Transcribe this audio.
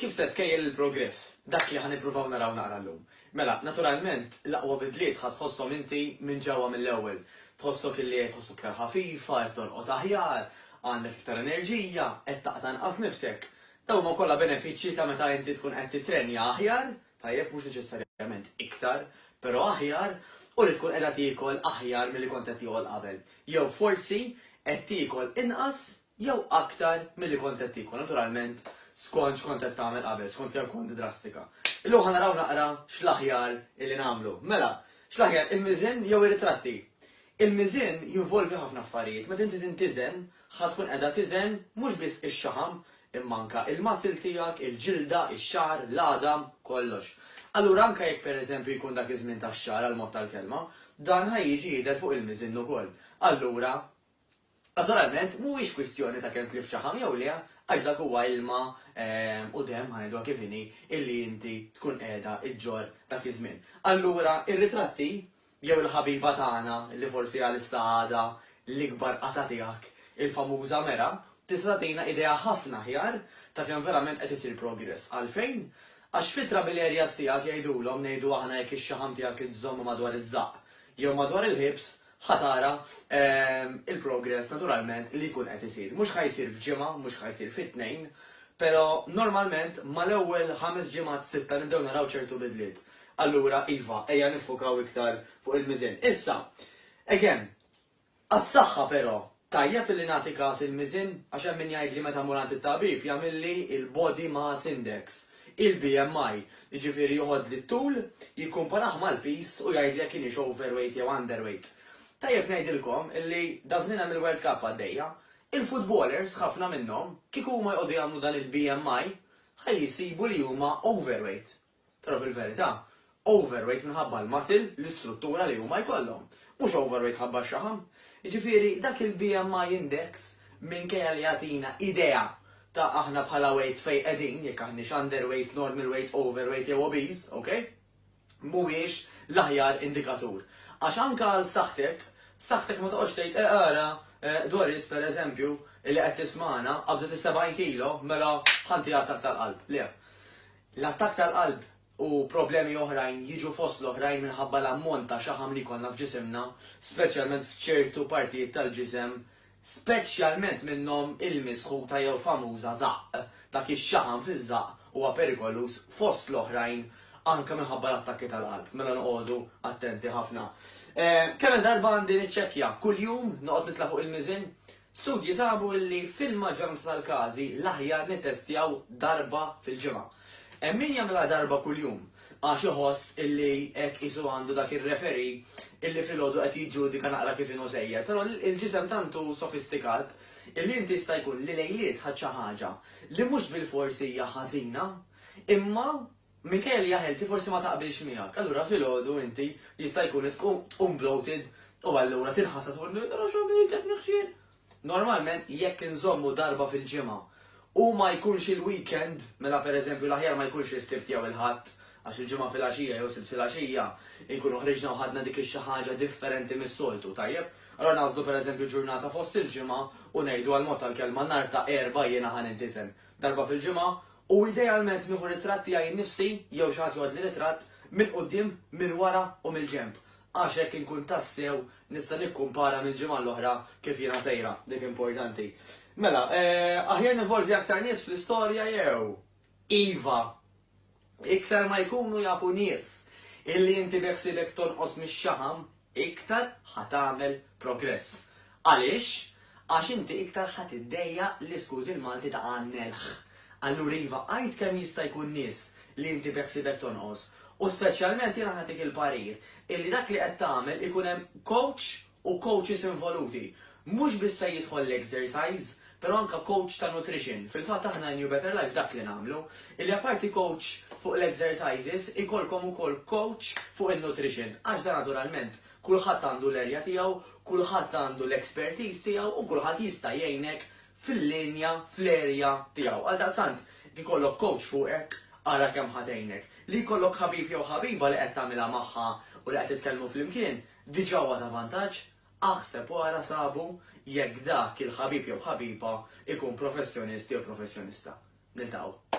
kif se tkejjel il-progress? Dak li ħan ippruvaw naraw naqra llum. Mela, naturalment, l-aqwa bidliet ħad tħossom inti minn ġewwa mill-ewwel. Tħossok illi tħossok iktar ħafifa, qed torqod aħjar, għandek iktar enerġija, qed taqta' nqas nifsek. Dawn ma kollha benefiċċji ta' meta inti tkun qed titrenja aħjar, tajjeb mhux neċessarjament iktar, però aħjar, u li tkun qiegħda tiekol aħjar milli kont qed tiekol qabel. Jew forsi qed tiekol inqas jew aktar milli kont qed tiekol. Naturalment, skont x'kont qed tagħmel qabel, skont kemm kont drastika. Illum ħa naraw naqra x'l-aħjar illi nagħmlu. Mela, x'l-aħjar il-miżin jew ir-ritratti. Il-miżin jinvolvi ħafna affarijiet. Meta inti tintiżen, ħad tkun qiegħda tiżen mhux biss ix-xaħam, immanka il-masil tiegħek, il-ġilda, ix-xar, l-għadam, kollox. Allura anke jekk pereżempju jkun dak iż-żmien tax-xar għal mod tal-kelma, dan ħajjiġi jidher fuq il-miżin ukoll. Allura, naturalment mhuwiex kwistjoni ta' kemm tlif xaħam jew le, għax dak huwa ilma u dem ħanedwa kif inhi illi inti tkun qiegħda iġġor dak iż-żmien. Allura ir-ritratti jew il-ħabiba tagħna li forsi għal is-saħada l-ikbar qata tiegħek il-famuża mera tista' tagħtina idea ħafna aħjar ta' kemm verament qed isir progress. Għalfejn? Għax fitra bil-areas tiegħek jgħidulhom ngħidu aħna jekk ix-xaħam tiegħek iżżomm madwar iż-żaq jew madwar il-ħibs ħatara il-progress naturalment li jkun qed isir. Mhux ħajsir f'ġimgħa, mhux ħajsir fit-tnejn, però normalment mal-ewwel 5 ġimgħat 6 nibdew naraw ċertu bidliet. Allura iva, ejja nifukaw iktar fuq il-miżin. Issa, again, għas-saħħa però tajjeb li nagħti każ il-miżin għax hemm min jgħid li meta mur għand it-tabib jagħmilli il-body mass index, il-BMI. Jiġifieri joħod li t-tul jikkumparah mal-peace u jgħid jekk kienx overweight jew underweight. Tajjeb ngħidilkom illi dażnina mill-World Cup għaddejja, il-footballers ħafna minnhom kieku huma jqogħdu jagħmlu dan il-BMI ħajjisibu li huma overweight. Però fil-verità, overweight minħabba l-muscle, l-istruttura li huma jkollhom, mhux overweight ħabba x-xaħam. Jiġifieri dak il-BMI index minkejja li jagħtina idea ta' aħna bħala weight fejn qegħdin jekk aħniex underweight, normal weight, overweight jew obese, okay? Mhuwiex l-aħjar indikatur. Għax anke għal saħħtek ma toqgħodx tgħid ara Doris pereżempju li qed tismana qabżet is-70 kilo mela ħanti attakk tal-qalb. Le. L-attakk tal-qalb u problemi oħrajn jiġu fost l-oħrajn minħabba l-ammont ta' xaħam li konna f'ġisimna, speċjalment f'ċertu partijiet tal-ġisem, speċjalment minnhom il-misħuta jew famuża żaq. Dak ix-xaħam fiż-żaq huwa perikolus fost l-oħrajn anke minħabba l-attakki tal-qalb. Mela noqogħdu attenti ħafna. Kemm darba għandi niċċekkja kuljum noqgħod nitla' fuq il-miżin. Studji sabu li fil-maġġoranza tal-każi l-aħjar nittestjaw darba fil-ġimgħa. Hemm min jagħmilha darba kuljum għax iħoss illi hekk isu għandu dak ir-referi illi filgħodu qed jiġġudika naqra kif inhu sejjer, però il-ġisem tantu sofistikat illi inti jista' jkun li lejliet ħadd xi ħaġa li mhux bil-forsi hija ħażina, imma minkejja li jaħelti forsi ma taqbilx miegħek. Allura filgħodu inti jista' jkun tkun bloated u allura tinħassa tqول qed neħxien. Normalment jekk inżommu darba fil-ġimgħa u ma jkunx il-weekend, mela pereżempju l-aħjar ma jkunx is-sibt jew il-ħadd, għax il-ġimgħa fil-għaxija jew sibt fil-għaxija, nkunu ħriġna u ħadna dik xi ħaġa differenti mis-soltu, tajjeb? Allura nażlu pereżempju ġurnata fost il-ġimgħa u ngħidu għal mod tal-kelma nhar ta' erba' jiena ħanintiżen. Darba fil-ġimgħa u idealment nieħu ritratt tiegħi nnifsi jew xi ħadd jgħod li ritratt minn quddiem, minn wara u mill-ġenb. Għax hekk inkun tassew nista' nikkumpara mill-ġimgħa l-oħra kif jiena sejra, dik importanti. Mela, aħjar nivolvi aktar nies fl-istorja jew iva. Iktar ma jkunu jafu nies illi inti beħsibek tonqos mix-xaħam, iktar ħatamel progress. Għaliex? Għax inti iktar ħadd iddejja l-iskużi l-Malti ta' għannelħ. Allura iva, għajt kemm jista' jkun nies li inti beħsibek tonqos. U speċjalment jiena ħatik il-parir illi dak li qed tagħmel ikun hemm coach u coaches involuti. Mhux biss fejn jidħol l-exercise, però anke coach ta' nutrition. Fil-fatt aħna New Better Life dak li nagħmlu, illi apparti coach fuq l-exercises, ikolkom ukoll coach fuq il-nutrition. Għax dan naturalment kulħadd għandu l-erja tiegħu, kulħadd għandu l-expertise tiegħu u kulħadd jista' jgħinek fil-linja, fl-erja tiegħu. Għaldaqstant, ikollok coach fuqek, ara kemm ħatejnek. Li jkollok ħabib jew ħabiba li qed tagħmilha magħha u li qed titkellmu flimkien, diġà huwa ta' vantaġġ, aħseb u ara sabu jekk dak il-ħabib jew ħabiba ikun professjonist jew professjonista. Niltaqgħu.